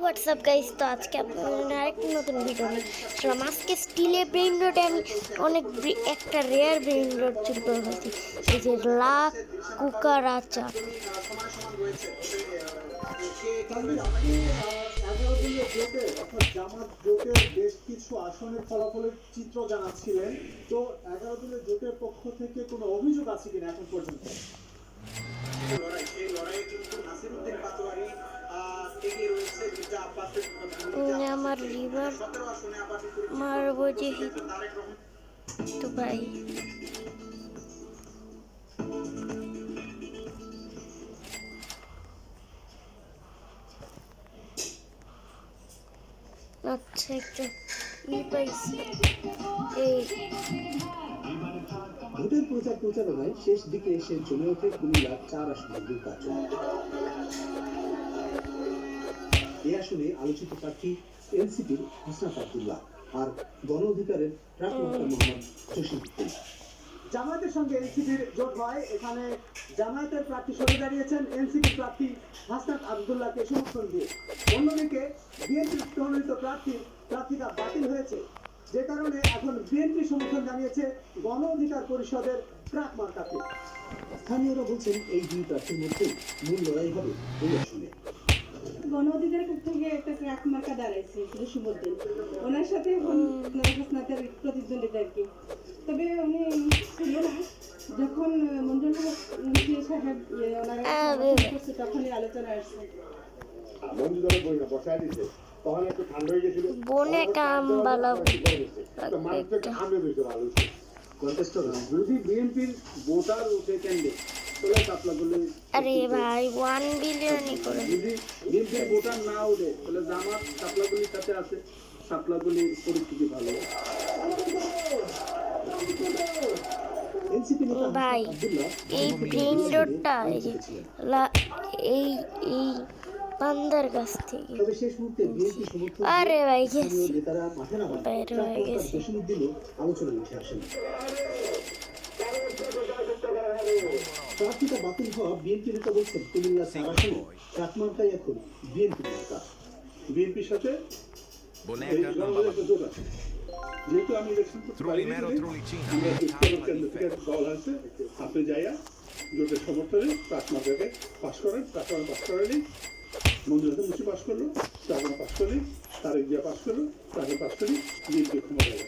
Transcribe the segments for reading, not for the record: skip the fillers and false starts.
WhatsApp guys, তো আজকে আপনাদের আরেকটি নতুন ভিডিও নিয়ে আসলাম। আজকে স্টিলের ব্রেইন রোডে আমি একটা রেয়ার ব্রেইন রোড চুরি করে ফেলছি। এই যে লাখ কুকারাচা। জামাত জোটের বেশ কিছু আসনের ফলাফলের চিত্র জানাচ্ছিলেন। তো 11 দলের জোটের পক্ষ থেকে কোনো অভিযোগ আছে কিনা এখন পর্যন্ত? আমার রিভার মারবো যেহেতু, তো ভাই আচ্ছা একটা পাইছি। এই ভোটের প্রচারণায় শেষ দিকে এসে জমে ওঠে কুমিল্লার 4 আসনের নির্বাচন। এই আসনে আলোচিত প্রার্থী এনসিপির হাসনাত আব্দুল্লাহ আর গণ অধিকারের প্রার্থী মোহাম্মদ জসিমউদ্দিন। জামায়াতের সঙ্গে এনসিপির জোট হয়। এখানে জামায়াতের প্রার্থী সরে দাঁড়িয়েছেন এনসিপি প্রার্থী হাসনাত আব্দুল্লাহকে সমর্থন দিয়ে। অন্যদিকে বিএনপির মনোনীত প্রার্থীরা বাতিল হয়েছে, যে কারণে এখন বিএনপি সমর্থন জানিয়েছে গণ অধিকার পরিষদের ট্রাক মার্কাকে। স্থানীয়রা বলছেন এই দুই প্রার্থীর মধ্যে মূল লড়াই হবে এই আসনে। গণ অধিকারের পক্ষ থেকে একটা ট্রাক মার্কা দাঁড়াইছে জসিমউদ্দিন, ওনার সাথে হাসনাতের প্রতিদ্বন্দ্বিতা আর কি। তবে উনি ছিল না যখন মঞ্জুর সাহেব করছে, তখনই আলোচনা আসছে। বনে কামবালা যদি বিএনপির ভোটার উঠে ক্যান্ডিডেট তাহলে আরে ভাই 1 বিলিয়নই করে। যদি বিএনপির ভোটার না উঠে তাহলে জামাত সাপলাগুলির সাথে আছে, সাপলাগুলির পরিস্থিতি ভালো। ভাই এই ব্রেইন রোডটা এই বান্দার কাছ থেকে। তবে শেষ মুহূর্তে বিএনপি সমর্থক আরে ভাই গেছি, নেতারা মাঠে নামান বাইরে হয়ে গেছে। জসিমউদ্দিনও আলোচনায় উঠে আসেন। প্রার্থীতা বাতিল হওয়া বিএনপি নেতা বলছেন কুমিল্লা 4 আসনে ট্রাক মার্কাই এখন বিএনপি মার্কা। বিএনপির সাথে যেহেতু আমি ইলেকশন করতে পারিনি, দল আছে, আপনি যাইয়া জোটের সমর্থনে ট্রাক মার্কাকে পাশ করেন। ট্রাক পাশ করেনি, মঞ্জুর হাসান মুন্সি পাশ করলো, ট্রাক পাশ করলি, তারেক জিয়া পাশ করলো, ট্রাকে পাশ করি, বিএনপি ক্ষমতা গেল।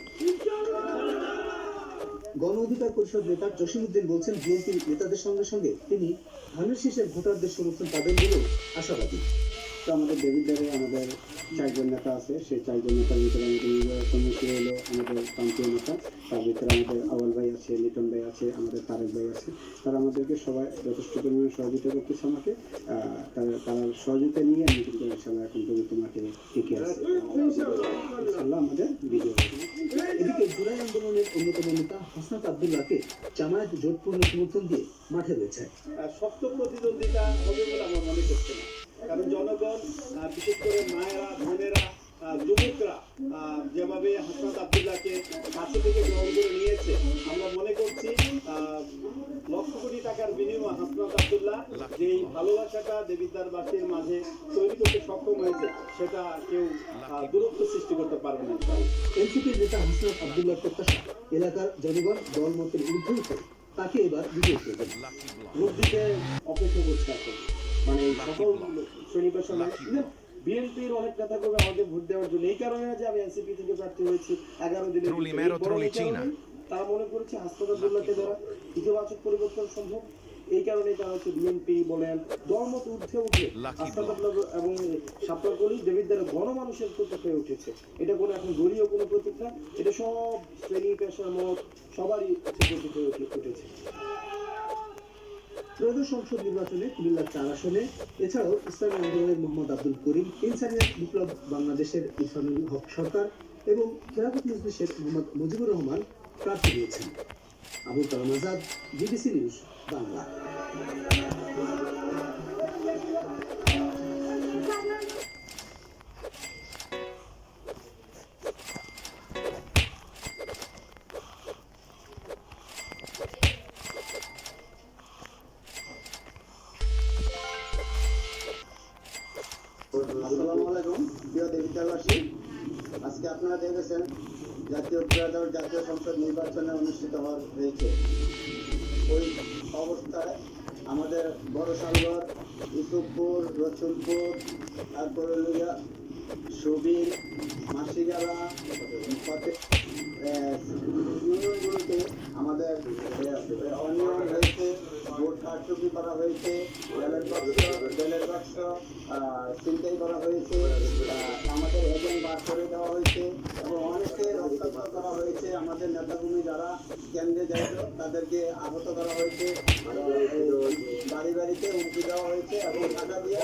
গণ অধিকার পরিষদ নেতা জসিমউদ্দিন বলছেন বিএনপি নেতাদের সঙ্গে সঙ্গে তিনি ধানের শীষের ভোটারদের সমর্থন পাবেন বলেও আশাবাদী। তো আমাদের ডেভিডারে আমাদের 4 জন নেতা আছে, সেই 4 জন নেতার ভিতরে আমাদের সম্মুখীন হলো আমাদের প্রান্তীয় নেতা, তার ভিতরে আমাদের আওয়াল ভাই আছে, লিটন ভাই আছে, আমাদের তারেক ভাই আছে। তারা আমাদেরকে সবাই যথেষ্ট পরিমাণে সহযোগিতা করতেছে আমাকে। তার সহযোগিতা নিয়ে আমি কিন্তু ইনশাল্লাহ এখন পর্যন্ত মাঠে টিকে আছে, ইনশাল্লাহ আমাদের বিজয়। এদিকে জুলাই আন্দোলনের অন্যতম নেতা হাসনাত আব্দুল্লাহকে জামায়াত জোটপূর্ণ সমর্থন দিয়ে মাঠে রয়েছে। শক্ত প্রতিদ্বন্দ্বিতা হবে বলে আমার মনে করছে না, কারণ জনগণ বিশেষ করে মায়েরা, বোনেরা, যুবকরা যেভাবে হাসনাত আব্দুল্লাহকে কাছে থেকে গ্রহণ করে নিয়েছে, আমরা মনে করছি লক্ষ কোটি টাকার বিনিময়ে হাসনাত আব্দুল্লাহ যেই ভালোবাসাটা দেবিদ্বারবাসীর মাঝে তৈরি করতে সক্ষম হয়েছে, সেটা কেউ দূরত্ব সৃষ্টি করতে পারবে না। এনসিপির নেতা হাসনাত আব্দুল্লাহর প্রত্যাশা এলাকার জনগণ দলমতের ঊর্ধ্বে উঠে তাকে এবার বিজয়ী করবেন। ভোট দিতে অপেক্ষা করছে এখন, মানে সকল শ্রেণী পেশা বিএনপির অনেক নেতা কর্মী আমাকে ভোট দেওয়ার জন্য, এই কারণে যে আমি এনসিপি থেকে প্রার্থী হয়েছি 11 দিনের, তারা মনে করেছে হাসনাত আব্দুল্লাহকে দ্বারা ইতিবাচক পরিবর্তন সম্ভব। এই কারণে তারা হচ্ছে বিএনপি বলেন দলমত ঊর্ধ্বে উঠে হাসনাত আব্দুল্লাহ এবং সাপলাকলি দেবিদ্বারে গণমানুষের প্রতীক হয়ে উঠেছে। এটা কোনো এখন দলীয় কোনো প্রতীক না, এটা সব শ্রেণী পেশার মত সবারই প্রতীক হয়ে উঠেছে। ত্রয়োদশ সংসদ নির্বাচনে কুমিল্লা 4 আসনে এছাড়াও ইসলামী আন্দোলনের মোহাম্মদ আব্দুল করিম, ইনসানিয়াত বিপ্লব বাংলাদেশের ইরফানুল হক সরকার এবং খেলাফত মজলিসের মোহাম্মদ মুজিবুর রহমান প্রার্থী দিয়েছেন। Abul Kalam Azad, BBC news Bangla. আসসালামু আলাইকুম। আলাইকুম প্রিয় বিদ্যাবাসী। আজকে আপনারা দেখেছেন জাতীয় সংসদ নির্বাচনে অনুষ্ঠিত হয়েছে। ওই অবস্থায় আমাদের বড় সালগড়, ইউসুফপুর, রসুলপুর, তারপরে সুবির, মাসিগালা, ইউনিয়নগুলোতে আমাদের অনিয়ম হয়েছে, ভোট কারচুপি করা হয়েছে, ব্যালট বাক্স ছিনতাই করা হয়েছে, আমাদের এজেন্ট বার করে দেওয়া হয়েছে এবং অনেকে রক্তাক্ত করা হয়েছে। আমাদের নেতাকর্মী যারা কেন্দ্রে যাইত তাদেরকে আহত করা হয়েছে, বাড়ি বাড়িতে হুমকি দেওয়া হয়েছে এবং টাকা দিয়ে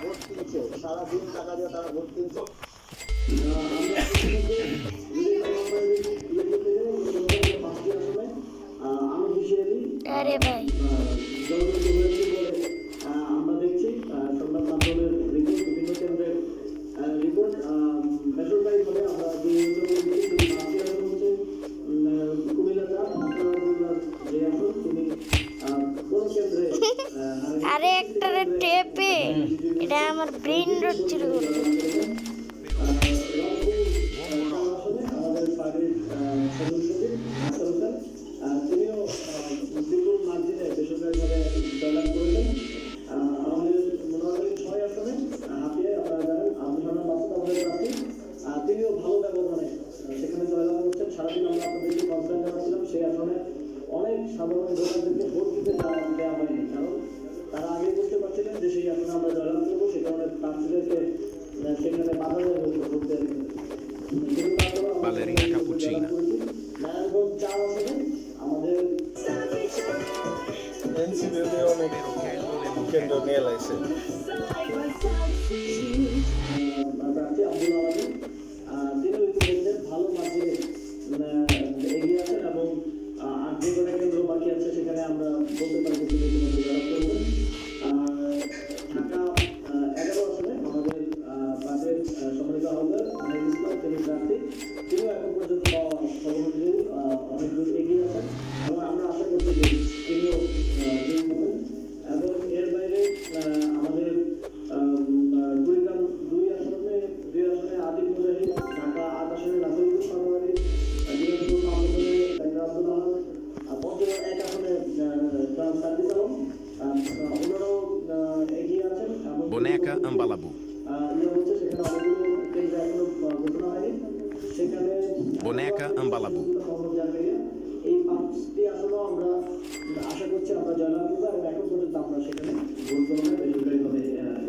ভোট কিনছে, সারাদিন টাকা দিয়ে তারা ভোট কিনছে। আরে ভাই আমরা দেখছি সংবাদ মাধ্যমের রিপোর্ট, বিভিন্ন কেন্দ্রের রিপোর্ট বেসরকারি ভাবে আমরা যে হচ্ছে কুমিল্লা যে আসন তিনি কোন কেন্দ্রে আরে একটা টেপে এটা আমার ব্রেন রোড ছিল আমাদের পার্টির সদস্যদের তিনিও বিপুল মার্জিনে বেসরকারিভাবে জয়লাভ করেছেন। আমাদের মোটামুটি 6 আসনে হাতিয়ে আপনারা জানেন আব্দুল মাসুদ আমাদের প্রার্থী, তিনিও ভালো ব্যবধানে সেখানে জয়লাভ করছেন। সারাদিন আমরা আপনাদেরকে কনসার্ন জানাচ্ছিলাম সেই আসনে অনেক সাধারণ ভোটারদেরকে ভোট দিতে দেওয়া হয়নি, কারণ তারা আগে বুঝতে পারছিলেন যে সেই আসনে আমরা জয়লাভ করবো, সে কারণে প্রার্থীদেরকে সেখানে বাধা দেওয়া হয়েছে ভোট দেওয়ার। Ballerina cappuccina. নারায়ণগঞ্জ 4 আসনে আমাদের এনসিপিতে অনেক কেন্দ্র নিয়ে লাগছে। প্রার্থী আব্দুল আলামিন, তিনি ইতিমধ্যে ভালো মার্জিনে এগিয়ে আছেন এবং আর যে কটা কেন্দ্র বাকি আছে সেখানে আমরা বলতে পারি তিনি ইতিমধ্যে জয়লাভ করবেন। ঢাকা 11 আসনে আমাদের পার্টির সম্মানিত আহ্বায়ক আমির ইসলাম তিনি প্রার্থী, তিনিও এখন পর্যন্ত সর্বমন্ত্রী অনেক দূর এগিয়ে আছেন এবং আমরা আশা করছি যে তিনিও জয়ী হবেন। এবং এর বাইরে আমাদের কুড়িগ্রাম 2 আসনে আদিল মুজাহিদ, ঢাকা 8 আসনে রাসেলুল পাটোয়ারি, দিনাজপুর মাহমুদুল ডাক্তার আব্দুল আহমদ, পঞ্চগড় 1 আসনে সার্জিস আলম, ওনারাও এগিয়ে আছেন। Boneca Ambalabu. হচ্ছে সেখানে অনেকগুলো কেন্দ্র এখনো ঘোষণা হয়নি, সেখানে Boneca Ambalabu. এই 5টি আসনও আমরা আশা করছি আমরা জয়লাভ করবো এবং এখন পর্যন্ত আমরা সেখানে ভোট গ্রহণে বেসরকারিভাবে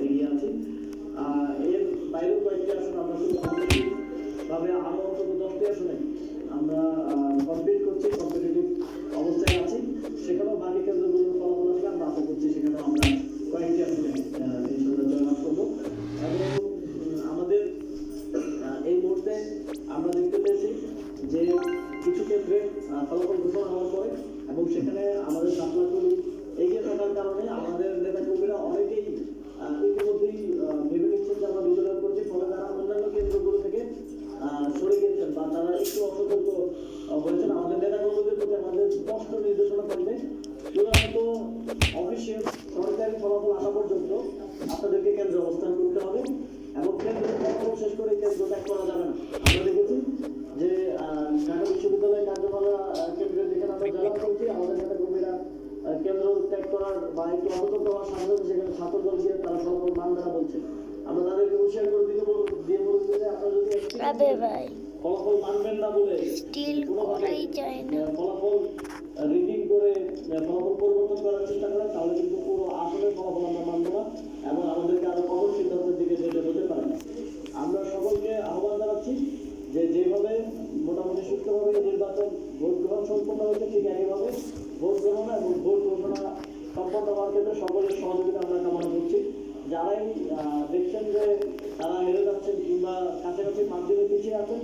এগিয়ে আছি। এর বাইরেও কয়েকটি আসন আমরা ভাবে আরো অন্তত 10টি আসনে আমরা কমপ্লিট করছি, কম্পিটিটিভ অবস্থায় আছি। সেখানেও বাকি কেন্দ্রগুলোর ফলাফল আসলে আমরা আশা করছি সেখানেও আমরা কয়েকটি আসনে ইনশাআল্লাহ জয়লাভ করবো। এবং আমাদের এই মুহূর্তে আমরা দেখতে পেয়েছি যে কিছু ক্ষেত্রে ফলাফল ঘোষণা হওয়ার পরে এবং সেখানে আমাদের সাপ্লাগুলি এগিয়ে থাকার কারণে আমাদের নেতাকর্মীরা অনেকেই ইতিমধ্যেই ভেবে নিচ্ছেন যে আমরা বিজয় করছি, ফলে তারা অন্যান্য কেন্দ্রগুলো থেকে সরে গিয়েছেন বা তারা একটু অসতর্ক হয়েছেন। আমাদের নেতাকর্মীদের প্রতি আমাদের স্পষ্ট নির্দেশনা থাকবে, চূড়ান্ত অফিসিয়াল সরকারি ফলাফল আসা পর্যন্ত আপনাদেরকে কেন্দ্রে অবস্থান করতে হবে এবং কেন্দ্রের ফলাফল শেষ করে কেন্দ্র ত্যাগ করা যাবে না। আমরা দেখেছি যে ঢাকা বিশ্ববিদ্যালয়ের কার্যকলাপ কেন্দ্রে যেখানে আমরা জয়লাভ করছি, আমাদের নেতাকর্মীরা কেন্দ্র ত্যাগ করার বা একটু অসতর্ক হওয়ার সাথে সাথে সেখানে ছাত্রদল দিয়ে তারা ফলাফল মানবে না বলছে। আমরা তাদেরকে হুঁশিয়ার করে দিয়ে বলছি যে আপনারা যদি আবে ভাই ফলাফল মানবেন না বলে স্টিল করাই যায় না। ফলাফল রিডিং করে ফলাফল পরিবর্তন করার চেষ্টা করেন তাহলে কিন্তু পুরো আসলের ফলাফল আমরা মানব না এবং আমাদেরকে আরো কঠোর সিদ্ধান্তের দিকে যেতে হতে পারে। আমরা সকলকে আহ্বান জানাচ্ছি যে যেভাবে মোটামুটি সুস্থভাবে নির্বাচন ভোট গ্রহণ সম্পন্ন হয়েছে ঠিক একইভাবে ভোট গ্রহণ এবং ভোট ঘোষণা সম্পন্ন হওয়ার ক্ষেত্রে সকলের সহযোগিতা আমরা কামনা করছি। যারাই দেখছেন যে তারা হেরে যাচ্ছেন কিংবা কাছাকাছি মাধ্যমে পিছিয়ে আছেন,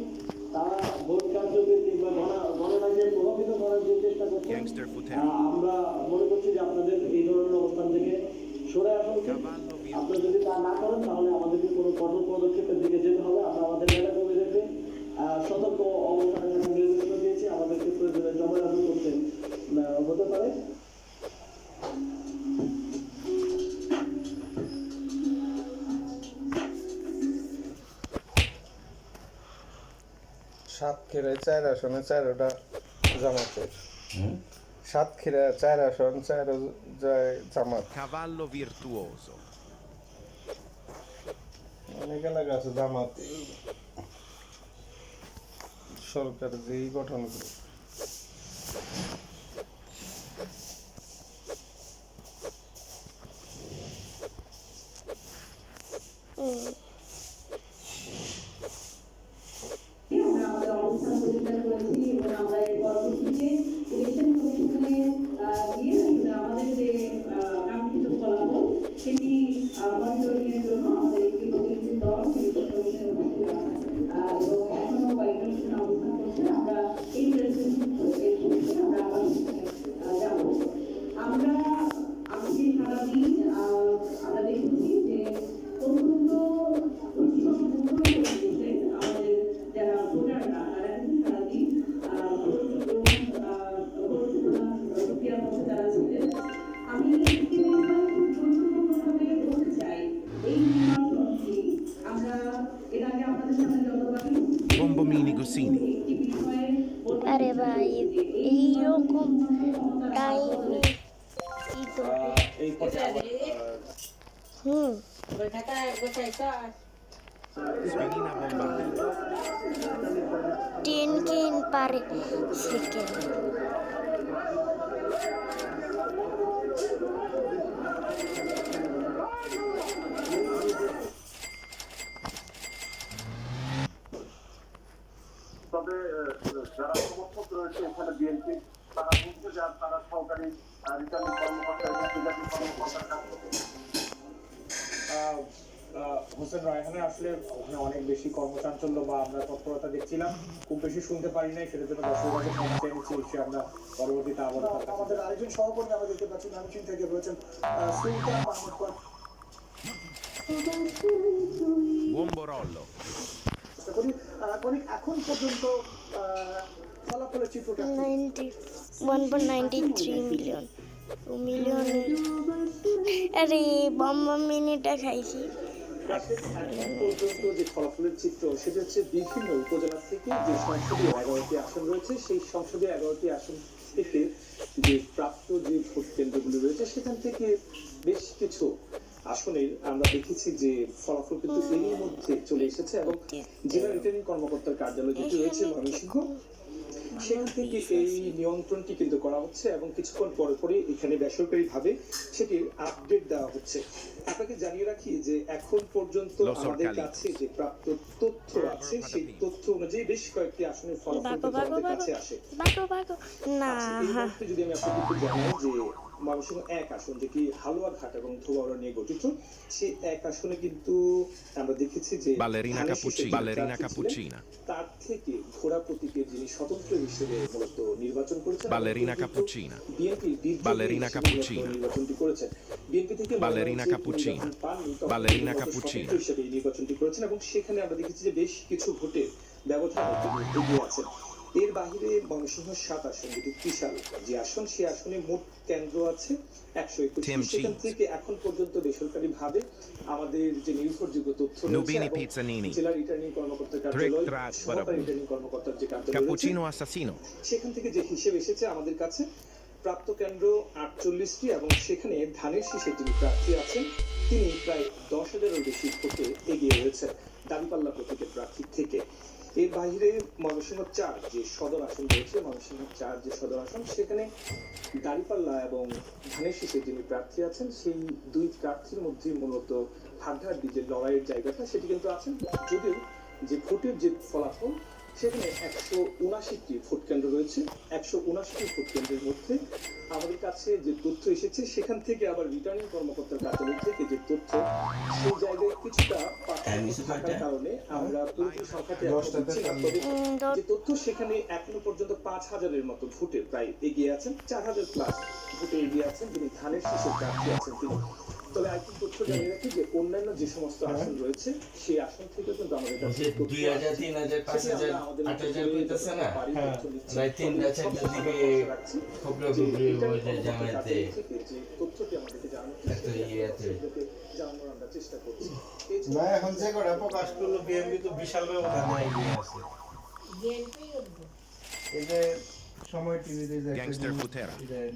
তারা ভোট কার্যক্রম কিংবা গণনাকে প্রভাবিত করার যে চেষ্টা করছেন, আমরা মনে করছি যে আপনাদের এই ধরনের অবস্থান থেকে সরে আসুন। আপনারা যদি তা না করেন তাহলে আমাদেরকে কোনো কঠোর পদক্ষেপের দিকে যেতে হবে। আমরা আমাদের নেতাকর্মীদেরকে সতর্ক অবস্থানের নির্দেশনা দিয়েছি, আমাদেরকে প্রয়োজনে জমায়েত করতে হতে পারে। সাতক্ষীরায় 4 আসনে 4টা জামাতের। সাতক্ষীরায় 4 আসন 4 যায় জামাত। Cavallo virtuoso. অনেক এলাকা আছে জামাত সরকার যেই গঠন করে। আমরা আমাদের অবস্থান পরিষ্কার করেছি এবং আমরা এর পরবর্তীতে ইলেকশন কমিশনে গিয়ে আমাদের যে কাঙ্ক্ষিত ফলাফল সেটি মনিটরিংয়ের জন্য আমাদের একটি প্রতিনিধি দল ইলেকশন কমিশনে উপস্থিত আছে এবং এখনো কয়েকজন সেখানে অবস্থান করছে। আমরা এই আমরা আবার যাব। আমরা আজকে সারাদিন আমরা দেখেছি যে অত্যন্ত আমাদের যারা ভোটাররা তারা কিন্তু সারাদিন প্রক্রিয়ার মধ্যে তারা ছিলেন। আমি একটি বিষয় খুব গুরুত্বপূর্ণভাবে বলতে চাই, এই নির্বাচনটি আমরা এর আগে আপনাদের সামনে যতবারই Bombomini Gosini. একটি বিষয়ে আরে ভাই এইরকম টাইমে কি করবে? এই পর্যায়ে Spanina bombardino. 10K per second. তবে যারা সমর্থক রয়েছে এখানে বিএনপি তারা বলছে যে তারা সহকারী রিটার্নিং কর্মকর্তা এবং প্রিজাইডিং কর্মকর্তার কাছ থেকে হোসেন রায়হানে আসলে ওখানে অনেক বেশি কর্মচাঞ্চল্য বা আমরা তৎপরতা দেখছিলাম, খুব বেশি শুনতে পারি নাই, সেটার জন্য দর্শকদের ক্ষমা চেয়ে নিচ্ছি। এসে আমরা পরবর্তীতে আবার আমাদের আরেকজন সহকর্মী আমরা দেখতে পাচ্ছি নামচিন থেকে রয়েছেন সুলতান মাহমুদ। Buon Borollo. এখন পর্যন্ত ফলাফলের চিত্রটা 1.93 million. 2 million. আরে বম মিনিটটা খাইছি। এখন পর্যন্ত যে ফলাফলের চিত্র সেটা হচ্ছে বিভিন্ন উপজেলা থেকে যে সংসদীয় 11টি আসন রয়েছে সেই সংসদীয় 11টি আসন থেকে যে প্রাপ্ত যে ভোট কেন্দ্রগুলি রয়েছে সেখান থেকে বেশ কিছু আসনের আমরা দেখেছি যে ফলাফল কিন্তু এরই মধ্যে চলে এসেছে এবং জেলা রিটার্নিং কর্মকর্তার কার্যালয় যেটি রয়েছে ময়মনসিংহ সেখান থেকে এই নিয়ন্ত্রণটি কিন্তু করা হচ্ছে এবং কিছুক্ষণ পরে পরে এখানে বেসরকারি ভাবে সেটির আপডেট দেওয়া হচ্ছে। আপনাকে জানিয়ে রাখি যে এখন পর্যন্ত আমাদের কাছে যে প্রাপ্ত তথ্য আছে সেই তথ্য অনুযায়ী বেশ কয়েকটি আসনের ফলাফল আমাদের কাছে আসে। না এই মুহূর্তে যদি আমি আপনাকে একটু জানাই যে ময়মনসিংহ 1 আসন যেটি হালুয়াঘাট এবং ধোবাউড়া নিয়ে গঠিত, সেই 1 আসনে কিন্তু আমরা দেখেছি যে Ballerina Cappuccina. তার থেকে ঘোড়া প্রতীকের যিনি স্বতন্ত্র হিসেবে মূলত নির্বাচন করেছেন Ballerina Cappuccina. বিএনপির Ballerina Cappuccina. নির্বাচনটি করেছেন বিএনপি থেকে Ballerina Cappuccina. Ballerina Cappuccina. হিসেবে এই নির্বাচনটি করেছেন এবং সেখানে আমরা দেখেছি যে বেশ কিছু ভোটের ব্যবধানে তিনি এগিয়ে আছেন। এর বাহিরে ময়মনসিংহ 7 আসন যেটি ত্রিশাল যে আসন, সেই আসনে মোট কেন্দ্র আছে 121। সেখান থেকে এখন পর্যন্ত বেসরকারি ভাবে আমাদের যে নির্ভরযোগ্য তথ্য Nubini Pizzanini. জেলা রিটার্নিং কর্মকর্তার Trick কার্যালয় track সহকারী রিটার্নিং কর্মকর্তার যে কার্যালয় রয়েছে, Cappuccino assassino. সেখান থেকে যে হিসেব এসেছে আমাদের কাছে প্রাপ্ত কেন্দ্র 48টি এবং সেখানে ধানের শীষের যিনি প্রার্থী আছেন তিনি প্রায় 10,000-এর বেশি ভোটে এগিয়ে রয়েছেন দাঁড়িপাল্লা প্রতীকের প্রার্থী থেকে। এর বাইরে ময়মনসিংহ 4 যে সদর আসন রয়েছে, ময়মনসিংহ 4 যে সদর আসন সেখানে দাঁড়িপাল্লা এবং ধানের শীষের যিনি প্রার্থী আছেন সেই দুই প্রার্থীর মধ্যে মূলত হাড্ডাহাড্ডি যে লড়াইয়ের জায়গাটা সেটি কিন্তু আছেন, যদিও যে ভোটের যে ফলাফল সেখানে 179টি ভোট কেন্দ্র রয়েছে। 179টি ভোট কেন্দ্রের মধ্যে আমাদের কাছে যে তথ্য এসেছে সেখান থেকে আবার রিটার্নিং কর্মকর্তার কার্যালয় থেকে যে তথ্য সেই জায়গায় কিছুটা পার্থক্য থাকার কারণে আমরা পুরোপুরি সংখ্যাতে যে তথ্য সেখানে এখনো পর্যন্ত 5,000-এর মতো ভোটে প্রায় এগিয়ে আছেন, 4,000 প্লাস ভোটে এগিয়ে আছেন যিনি ধানের শীষের প্রার্থী আছেন তিনি। তবে আরেকটি তথ্য জানিয়ে রাখি যে অন্যান্য যে সমস্ত আসন রয়েছে সেই আসন থেকে কিন্তু আমাদের কাছে 2,000, 3,000, 5,000, 8,000 হইতেছে না? প্রায় 3-4টার দিকে খবরা খবরি হয়েছে জামায়াতে তথ্যটি আমাদেরকে জানানোর আমরা চেষ্টা করছি। না এখন যে কটা প্রকাশ করলো বিএনপি তো বিশাল ব্যবধানে এগিয়ে আছে। এই যে সময় টিভিতে যে একটা Gangster জিনিস Futera. দেন,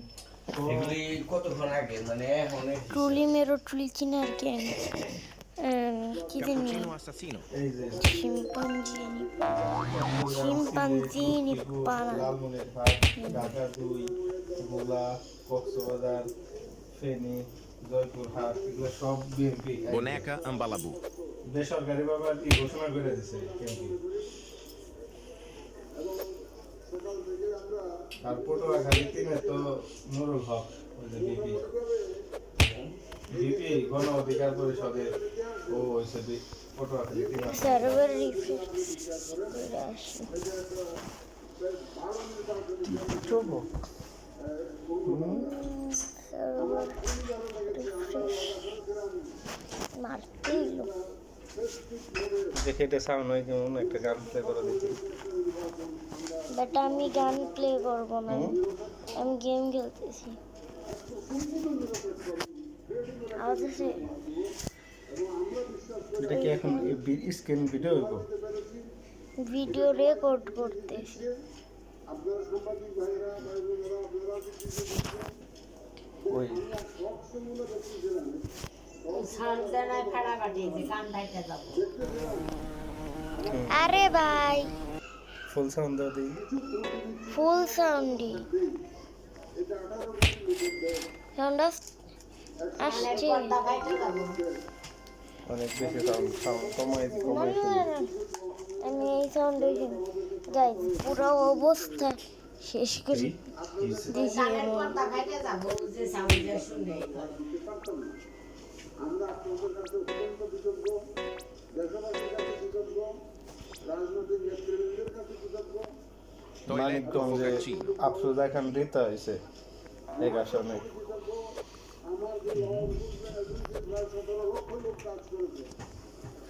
তো এগুলি কতক্ষণ আগে মানে এখন ট্রুলি মেরো ট্রুলি চিনার কেন কি জানি Cappuccino assassino. এই যে শিম্পাঞ্জিনি পানা লালমনিরহাট, ঢাকা 2, ভোলা, কক্সবাজার, ফেনী, জয়পুরহাট, এগুলো সব বিএনপি Boneca Ambalabu. বেসরকারিভাবে আর কি ঘোষণা করে দিছে বিএনপি। আর পটুয়াখালী 3-এ তো নুরুল হক, ওই যে বিপি গণ অধিকার পরিষদের ও হয়েছে পটুয়াখালী 3 আছে। সার্ভার রিফ্রেশ করে আসি সার্ভার রিফ্রেশ মারতেই লো দেখে এটা সাউন্ড হয় কেমন, একটা গান প্লে করে দিচ্ছি। বাট আমি গান প্লে করবো না, আমি গেম খেলতেছি। আওয়াজ আছে? এটা কি এখন স্ক্রিন ভিডিও হইব? ভিডিও রেকর্ড করতেছি। ওই আরে ভাই ফুল সাউন্ড দাও দিই। ফুল সাউন্ডই সাউন্ড আসছে। অনেক বেশি সাউন্ড কমাই না, কমাই না, না, না, আমি এই সাউন্ড গাই পুরো অবস্থা শেষ করে দিয়েছি আমরা আপনাদের কাছে অত্যন্ত কৃতজ্ঞ, দেশবাসীর কাছে কৃতজ্ঞ, রাজনৈতিক নেতৃবৃন্দের কাছে কৃতজ্ঞ। Toiletto মানিকগঞ্জে Focaccino. আফসোজা খান রিতা হয়েছে এক আসনে। আমার যে প্রায় 17 লক্ষ লোক কাজ করেছে।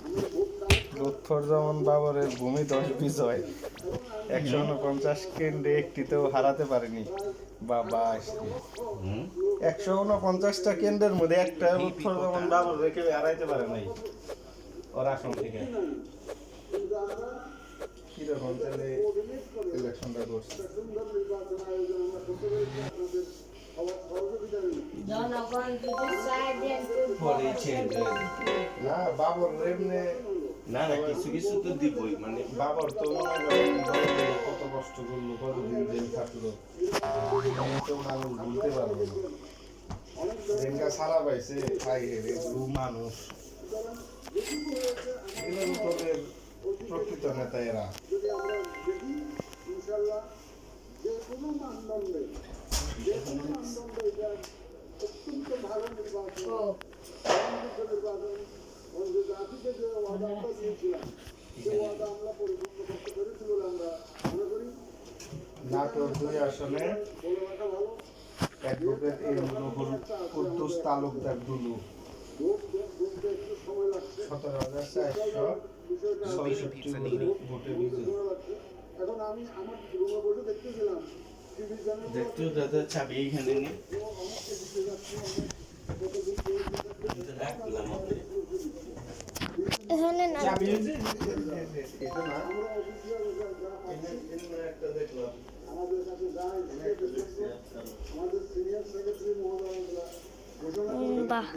আমি ভোট কালেক্ট লুৎফরজামান বাবরের ভূমি 10 বিজয় 149 কেন্দ্রে একটিতেও হারাতে পারেনি। বাবা 149টা কেন্দ্রের মধ্যে একটা লুৎফরজামান বাবর কেউ হারাইতে পারে নাই ওর আসন থেকে। কিরকম তাহলে ইলেকশনটা করছে? সুন্দর নির্বাচন আয়োজন আমরা করতে পেরেছি আপনাদের সহযোগিতা নিয়ে। পরে চেঞ্জ না বাবর এমনি না না কিছু কিছু তো দিবই মানে বাবর তো মনে করেন বড় কত কষ্ট করলো, কতদিন জেল খাটলো, আমি তো মানুষ বলতে পারবো না। রেঙ্গা সারা পাইছে খাই রে মানুষ, এগুলোর উপরে প্রকৃত নেতা এরা। যদি আমরা দেখি ইনশাআল্লাহ যে কোনো মানদণ্ডে এটা অত্যন্ত ভালো নির্বাচন, নির্বাচন যে জাতিকে যে ওয়াদা আমরা দিয়েছিলাম সে ওয়াদা আমরা পরিপূর্ণ করতে পেরেছি বলে আমরা মনে করি। নাটোর 2 আসনে বলে রাখা ভালো, অ্যাডভোকেট কুদ্দুস তালুকদার দুলু ভোট বলতে একটু সময় লাগছে, 17,466 ভোটে বিজয়ী। সময় লাগছে। এখন আমি আমার রুমে বসে দেখতেছিলাম টিভি চ্যানেল দেখতে দাদা চাবি এখানে নেই রাখলাম এখানে না চাবি এটা না একটা দেখলাম আমাদের কাছে যায় আমাদের সিনিয়র সেক্রেটারি মহোদয়রা ঘোষণা বাহ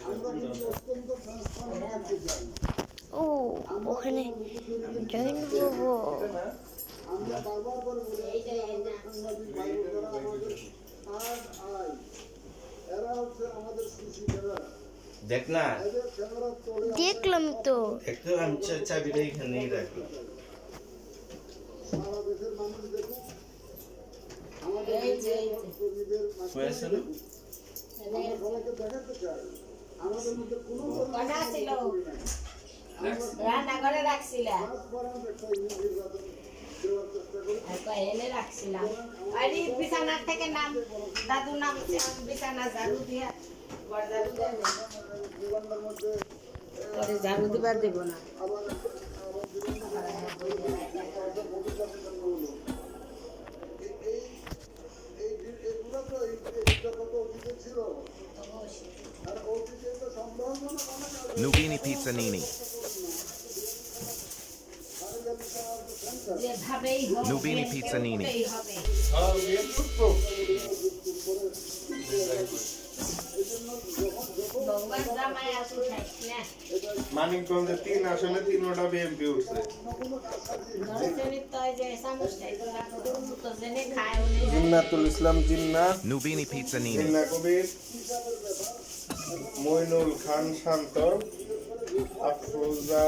আমরা কিন্তু অত্যন্ত ট্রান্সপারেন্ট থাকতে চাই। ও ওখানে জয়েন করবো। আমরা বারবার করে বলি আমাদের সাংবাদিক ভাই বোনেরা আমাদের থার্ড আই, এরা হচ্ছে আমাদের সিসি ক্যামেরা, দেখ না এদের ক্যামেরা চলে দেখলাম তো একটু আমি চাবিটা এখানেই রাখলাম সারা দেশের মানুষ দেখুক, আমাদের কর্মীদের হয়েছে না? আমরা সবাইকে দেখাতে চাই আমাদের মধ্যে কোনো রান্নাঘরে রাখছিলাম ট্রান্সপারেন্ট একটা নির্বাচন দেওয়ার চেষ্টা করি। এনে রাখছিলাম আরে বিছানার থেকে নাম দাদু নাম বিছানা ঝাড়ু দিয়া বড় ঝাড়ু দেন জীবনের মধ্যে পরে ঝাড়ু দিবার দেব না আবার এইগুলো তো এইটা কত অতীতে ছিল, আর অতীতে তো সম্ভাবনা অনেক আছে। Nubini Pizzanini. আরে যেভাবেই হোক Nubini BNP Pizzanini. উঠতেই হবে। হ্যাঁ বিয়ে করতো বউয়ের জামাই আসুক খাইস না। মানিকগঞ্জে 3 আসনে 3টা বিএমপি উঠছে ধরেছেনই তো ওই যে চামচটাই তো রাখো, তো জেনে খায় উনি। জিন্নাতুল ইসলাম জিন্নাত Nubini Pizzanini. জিন্না কবির মইনুল খান শান্ত আফরোজা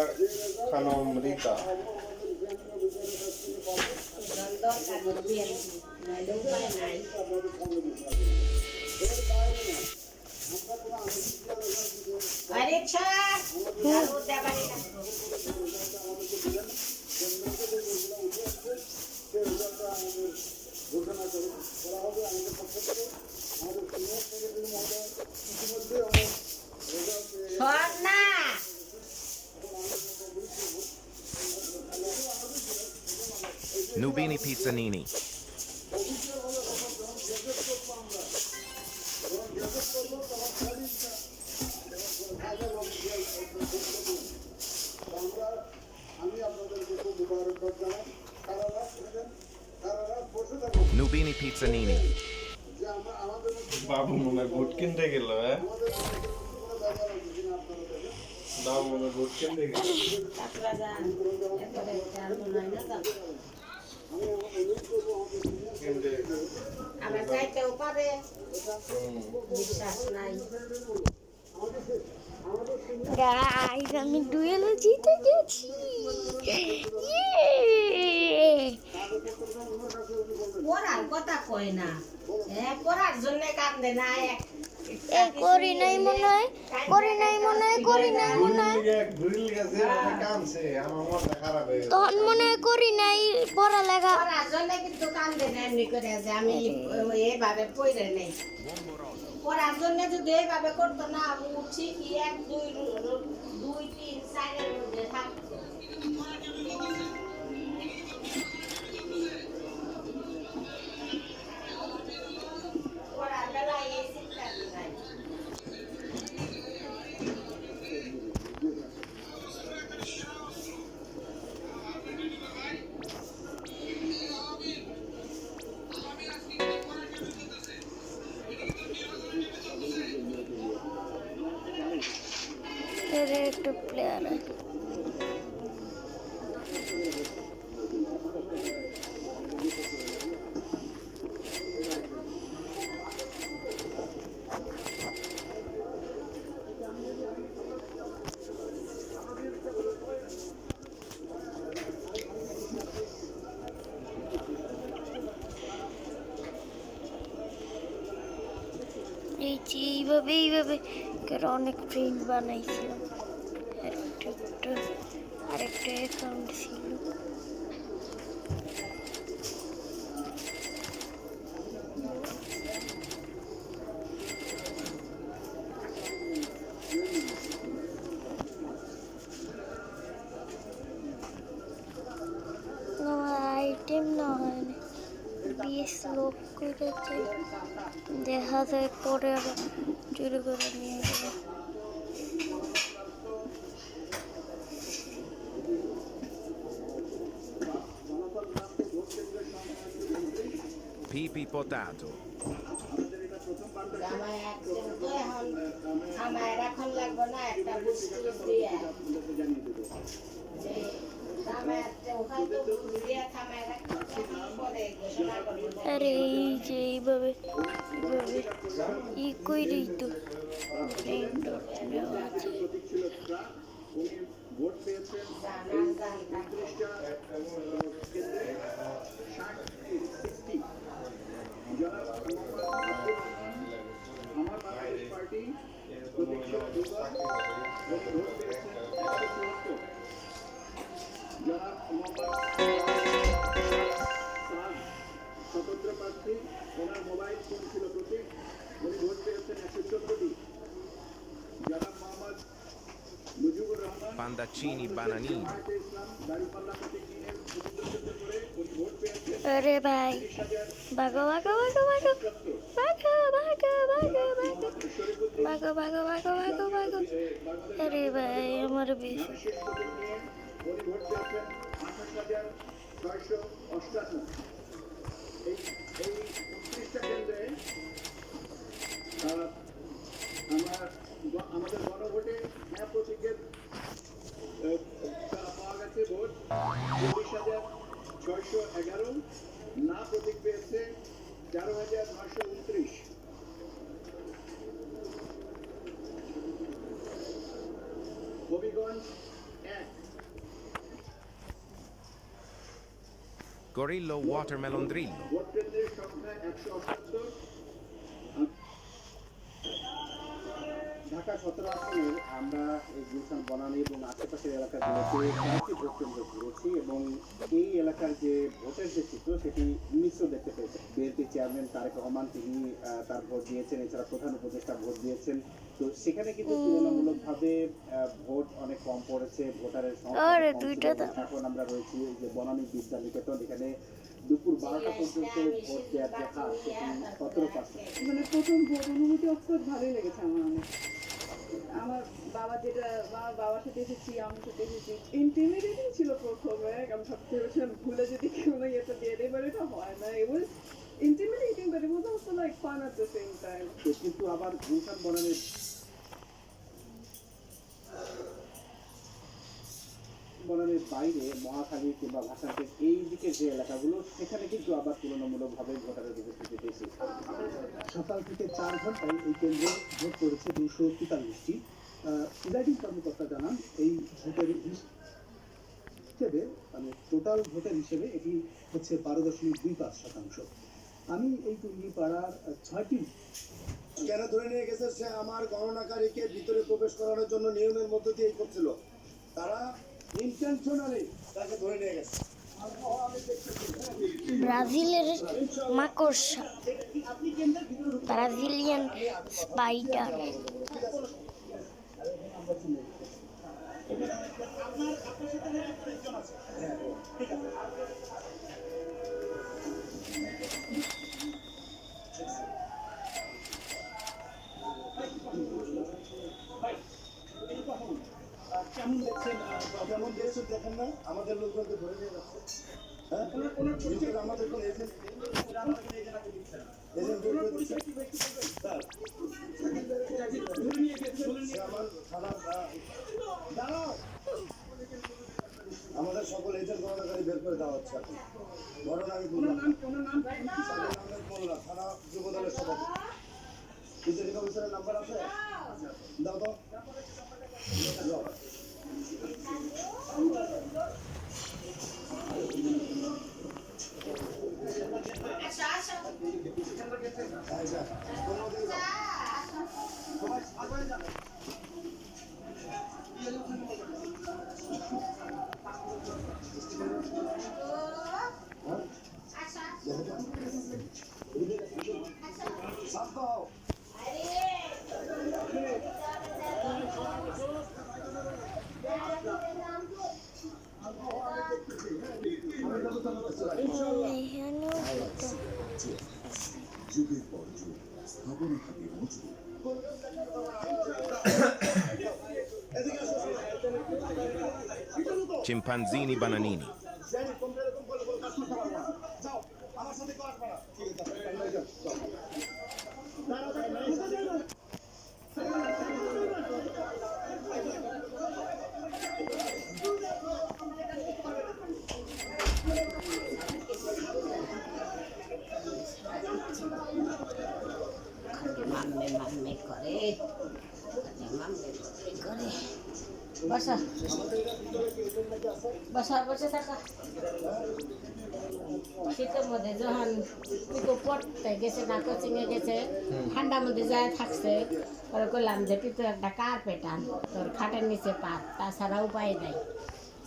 খানম রীতা দরকার BNP, নইলে উপায় নাই। ওই রিকশা, ঝাড়ু দেবারই না। শোন না, Nubini Pizzanini. Nubini Pizzanini. বাবু মনে হয় ভোট কিনতে গেল বাবু মনে হয় ভোট কিনতে গেল তারপরে যান, এরপরে চালু নয় না যান। কিনতে আবার চাইতেও পারে, বিশ্বাস নাই। গাইস আমি ডুয়েলে জিতে গেছি। পড়ার কথা কয় না, হ্যাঁ পড়ার জন্য কান্দে না। করি নাই মনে হয়, করি নাই মনে হয়, করি নাই মনে হয়, ঘুরিল গেছে কানছে আমার মনটা খারাপ হয়ে গেছে তখন মনে হয় করি নাই পড়ালেখা। পড়ার জন্য কিন্তু কান্দে না এমনি করে যে আমি এইভাবে পড়ে নেই। পড়ার জন্য যদি এইভাবে করতো না, উঠছি কি 1 2 2 3 4 এর মধ্যে থাকতো। পড়ার বেলায় এই চিন্তা নাই। এর একটা প্লেয়ার আছে। এই যে এইভাবে করে অনেক প্রিন্ট বানাইছিলাম। আরেকটা অ্যাকাউন্ট ছিল। আইটেম না হয় না, 20 লোক করেছে, দেখা যায় পরে আবার চুরি করে নিয়ে গেল। Pipi Potato. জামাই একদিন তো এখন থামায় রাখন লাগবে না, একটা বুঝতে দিয়ে যে জামাই ওখান তো দিয়ে থামায় রাখতে পরে ঘোষণা করবো। আরে এই যে এইভাবে ই কইরেই তো নেওয়া আছে। জানা জানতা স্বতন্ত্র প্রার্থী, ওনার মোবাইল ফোন ছিল প্রতীক, উনি ভোট পেয়েছেন 114টি। জনাব মোহাম্মদ মুজিবুর রহমান Pandaccini Bananini. ইসলাম দাঁড়িপাল্লা প্রতীক নিয়ে প্রতিদ্বন্দ্বিতা করে উনি ভোট পেয়েছেন আরে ভাই ভাগো ভাগো ভাগো ভাগো ভাগো ভাগো ভাগো ভাগো ভাগো ভাগো ভাগো ভাগো। আরে ভাই আমার বেশি উনি ভোট পেয়েছেন 28,000 658 এই 29টা কেন্দ্রে আমাদের গণভোটে হ্যাঁ প্রতীকের পাওয়া গেছে ভোট 24,611, না প্রতীক পেয়েছে 13,929। Habiganj 1, Gorillo watermelon drillo. Vote কেন্দ্রের সংখ্যা 178। ঢাকা 17 আসনের আমরা এই গুলশান বনানী এবং আশেপাশের এলাকাগুলোতে কয়েকটি ভোট কেন্দ্র ঘুরেছি এবং এই এলাকার যে ভোটের যে চিত্র সেটি মিশ্র দেখতে পেয়েছে। বিএনপি চেয়ারম্যান তারেক রহমান তিনি তার ভোট দিয়েছেন, এছাড়া প্রধান উপদেষ্টা ভোট দিয়েছেন। তো সেখানে কিন্তু তুলনামূলকভাবে ভোট অনেক কম পড়েছে, ভোটারের আরে সংখ্যা দুইটা দাও। এখন আমরা রয়েছি যে বনানী বিদ্যানিকেতন, এখানে দুপুর 12টা পর্যন্ত ভোট দেওয়ার যে হার সেটি 17%। মানে প্রথম ভোট অনুভূতি অফকোর্স ভালোই লেগেছে আমার অনেক। আমার বাবার সাথে এসেছি, আমার সাথে এসেছি, ইন্টিমিডেটিং ছিল প্রথমে। আমি সবচেয়ে ভেবেছিলাম ভুলে যদি কোনো ইয়েটা দিয়ে দেয়, বাট এটা হয় না। it was intimidating but it was also like fun at the same time. কিন্তু আবার গুলশান বনানীর বাইরে মহাখালী কিংবা ভাষান্তের এই দিকের যে এলাকাগুলো সেখানে কিন্তু আবার তুলনামূলকভাবে ভোটারের উপস্থিতি বেশি। সকাল থেকে 4 ঘন্টায় এই কেন্দ্রে ভোট করেছে 243টি। প্রিজাইডিং কর্মকর্তা জানান এই ভোটের হিসেবে মানে টোটাল ভোটের হিসেবে এটি হচ্ছে 12.25%। আমি এই টুঙ্গিপাড়ার 6টি কেন ধরে নিয়ে গেছে? সে আমার গণনাকারীকে ভিতরে প্রবেশ করানোর জন্য নিয়মের মধ্য দিয়ে করছিল। তারা ইন্টেনশনালি তাকে ধরে নিয়ে গেছে। ব্রাজিলের মাকড়সা, ব্রাজিলিয়ান স্পাইডার। কেমন দেখছেন? দেখেন না আমাদের লোকজনকে ধরে নিয়ে যাচ্ছে। হ্যাঁ, আমাদের কোনো এজেন্ট আমাদের সকল এজেন্ট গণনাকারী বের করে দেওয়া হচ্ছে। ঘটনা আমি বললাম থানা যুবদলের সভাপতি প্রিজাইডিং অফিসারের নাম্বার আছে, দাও তো। Chimpanzini bananini. বসা বসা বসে থাকা। শীতের মধ্যে যখন পিকু পড়তে গেছে না, কোচিংয়ে গেছে, ঠান্ডার মধ্যে যায় থাকছে, পরে করলাম যে পিকু একটা কার্পেট আন, তোর খাটের নিচে পাত, তাছাড়া উপায় নাই।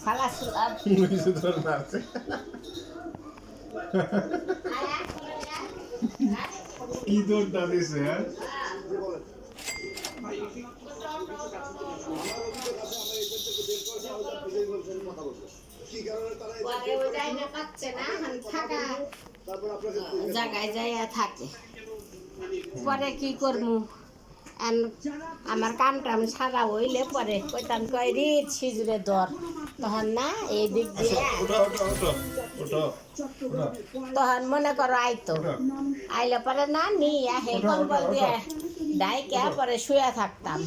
সালা কি দৌড়টা দিছে? হ্যাঁ, জায়গায় যাইয়া থাকে, পরে কি করবো? আমার কাম টাম সারা হইলে পরে কইতাম কই রিচ সিজুরে দর, তখন না এই দিক দিয়ে তখন মনে করো আইতো আইলে পরে না নি আহে কম্বল দিয়ে ডাইকে পরে শুয়ে থাকতাম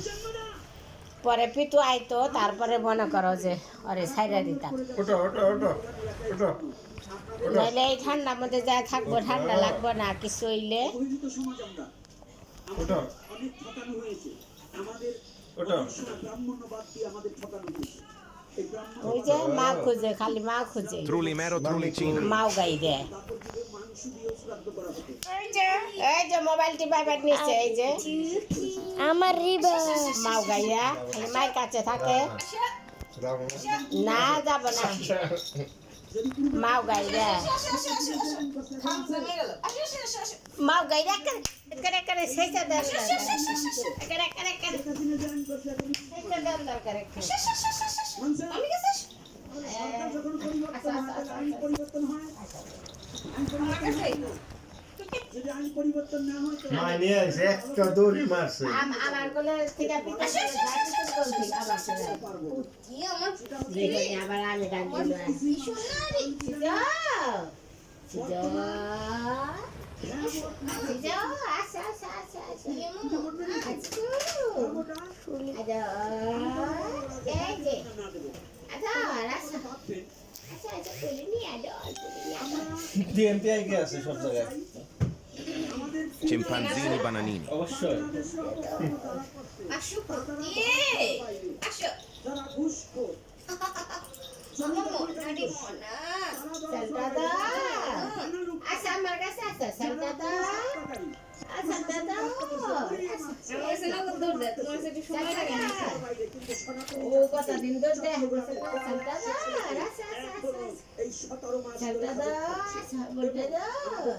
পরে পিতু আইতো তারপরে মনে করো যে ওরে ছাইরা দিতাম নাহলে এই ঠান্ডার মধ্যে যা থাকবো ঠান্ডা লাগবো না কিছু হইলে অভিযুক্ত সমাজ আমরা আমাদের অনেক ঠকানো হয়েছে আমাদের ব্রাহ্মণ্যবাদ দিয়ে আমাদের ঠকানো হয়েছে এই ওই যে মা খুঁজে খালি মা খুঁজে Trulimero Trulicino. মাও গাই দেয় মাংস দিয়ে শ্রাদ্ধ করা হতো এই যে মোবাইল টিপাইবার নিচ্ছে এই যে আমার রিবা মাও গাইয়া খালি মায়ের কাছে থাকে না যাব না মাও গাই দেয় মাও গাই দেয় করে করে সেইটা দেয় করে করে করে সেইটা দেয় দরকার আমি গেছিস যখন পরিবর্তন হয় যদি আইন পরিবর্তন না হয় তো একটা দড়ি মারছে আমার কোলে থেকে পিতা আবার আমি গান আছে সব জায়গায় Chimpanzini bananini. অবশ্যই যারা ঘুষখোর এই 17 মাস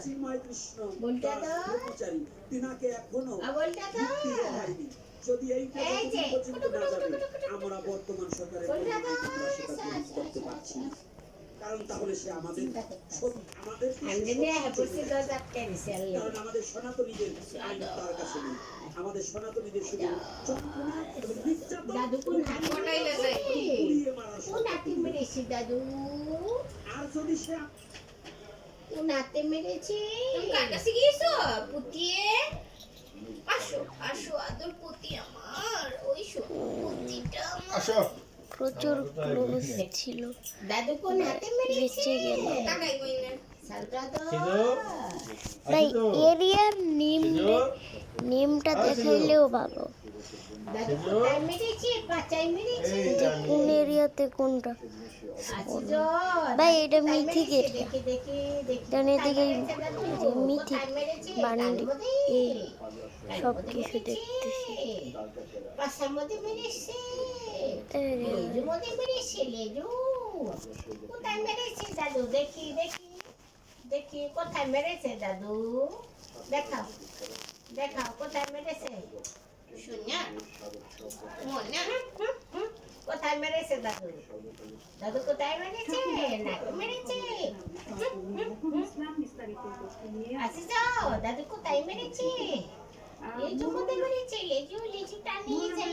চিন্ময় কৃষ্ণ ব্রহ্মচারী তিনাকে এখনো মুক্তি দেওয়া হয়নি। যদি এই পর্যন্ত না যাবে আমরা বর্তমান সরকারের করতে পারছি না। কারণ তাহলে সে আমাদের কারণ আমাদের সনাতনীদের আইন তার কাছে নেই। আমাদের সনাতনীদের শুধু যন্ত্রণা এবং নির্যাতন পুড়িয়ে মারা দাদু আর যদি সে উনাতে মেরেছি কার কাছে গিয়েছো পুতিয়ে আসো আসো আদর পুতি আমার ওই পুতিটা আমার আসো প্রচুর ক্লোজ ছিল দাদু কোন হাতে মেরেছি বেঁচে গেল টাকাই কইনা সালটা তো তাই এরিয়ার নেমটা দেখাইলেও ভালো দাদু কোথায় মেরেছি পাচাই মেরেছি যে কোন এরিয়াতে কোনটা আচ্ছা ভাই এটা মিথিক দেখি দেখি দেখি জানি এদিকে যে মিথিক বান্ডি এই সব কিছু দেখতেছি পাশার মধ্যে মেরেছি লেজু মধ্যে মেরেছি লেজু কোথায় মেরেছি দাদু দেখি দেখি দেখি কোথায় মেরেছে দাদু দেখাও দেখাও কোথায় মেরেছে শুনিয়া মনে কোথায় মেরেছে দাদু দাদু কোথায় মেরেছে নাকি মেরেছে আসি যাও দাদু কোথায় মেরেছে লেজু মধ্যে মেরেছে লেজু লেজু টানিয়ে যাই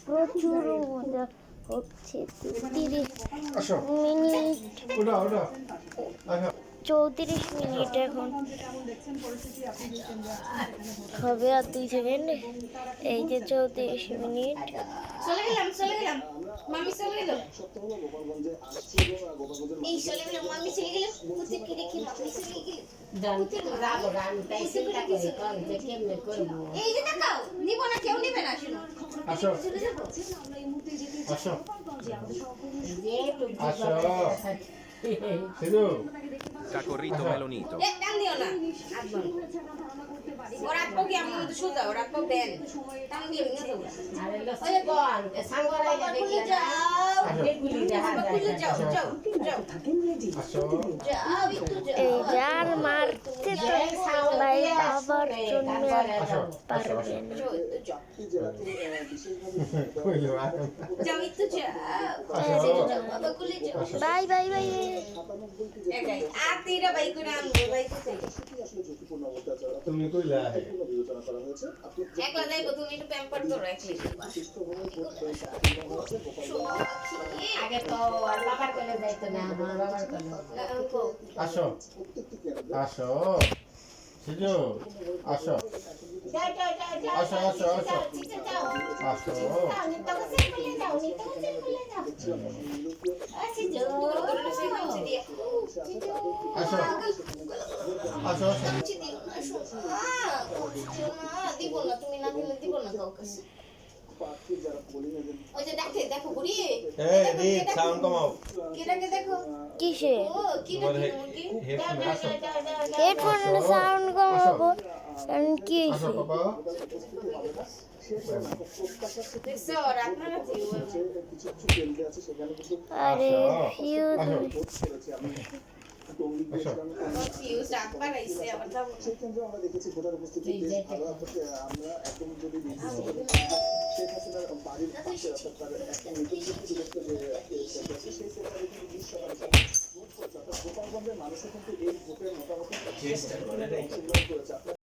প্রচুর মজা হচ্ছে 30 মিনিট ওটা আসো 34 মিনিট এখন হবে আর 2 সেকেন্ড এই যে 34 মিনিট চলে গেলাম মামি চলে গেল এই চলে গেলাম মামি চলে গেল পুতি কি দেখি মামি চলে গেল এই যে দেখাও নিব না কেউ নিবে না শুনো আসো আসো আসো সিধু Cacorrito melonito. ডান দিও না ওরা পগি আমি তো সুদা ওরা পগ দেন টান দিও না তো ওই বল সাঙ্গরাই দেখি যাও বেগুলি দেখা যায় যাও যাও যাও আসো যাও একটু যাও এই যার মারতে তো ভাই আবার জন্য পারবে না কইলো যাও একটু যাও আসো বাবা কুলে যাও বাই বাই বাই একাই আর তিরা বাই করে আনবো বাই কোথায় তুমি কইলা চলে আসে বিবেচনা করা হয়েছে। আপনি একলা যাইবো, তুমি একটু প্যাম্পার করো একলাই যাইবা। সুষ্ঠুভাবে ভোট দেওয়ার আগে তো আর বাবার কোলে যাইতো না, আমার বাবার কোলে। আসো আসো সিজু আসো যাও যাও যাও যাও। আসো আসো আসো চিচে যাও। আসো যাও, নিতো কাছে বলে যাও, নিতো কাছে বলে যাও। আসি যাও। আসো আসো কাছে দিও না, সোনা। দিও না, দিব না, তুমি না দিলে দিব না কাউকে। ওই যে দেখো বুড়ি, এই রিক সাউন্ড কমাও কিরাকে দেখো। কিসে ও কিরা কি হেডফোন আসো হেডফোনের সাউন্ড কমাবো কারণ কি আসো হয়েছে বাবা দেখছো রাতারাতি কিছু কিছু কেন্দ্র আছে সেখানে কিন্তু আরে আসো ফিউজ আসো ভোট করেছি আমি টঙ্গী গিয়েছিলাম ফিউজ রাখবার আইছে আবার যাব। সেই কেন্দ্রে আমরা দেখেছি ভোটার উপস্থিতিতে আরো আমরা একদম যদি শেখ হাসিনার বাড়ির পাশে অর্থাৎ তার একদম নিকটবর্তী যে কেন্দ্র আছে সেই সেন্টারে কিন্তু 20% ভোট করেছে অর্থাৎ গোপালগঞ্জের মানুষও কিন্তু এই ভোটের মতামত অংশগ্রহণ করেছে।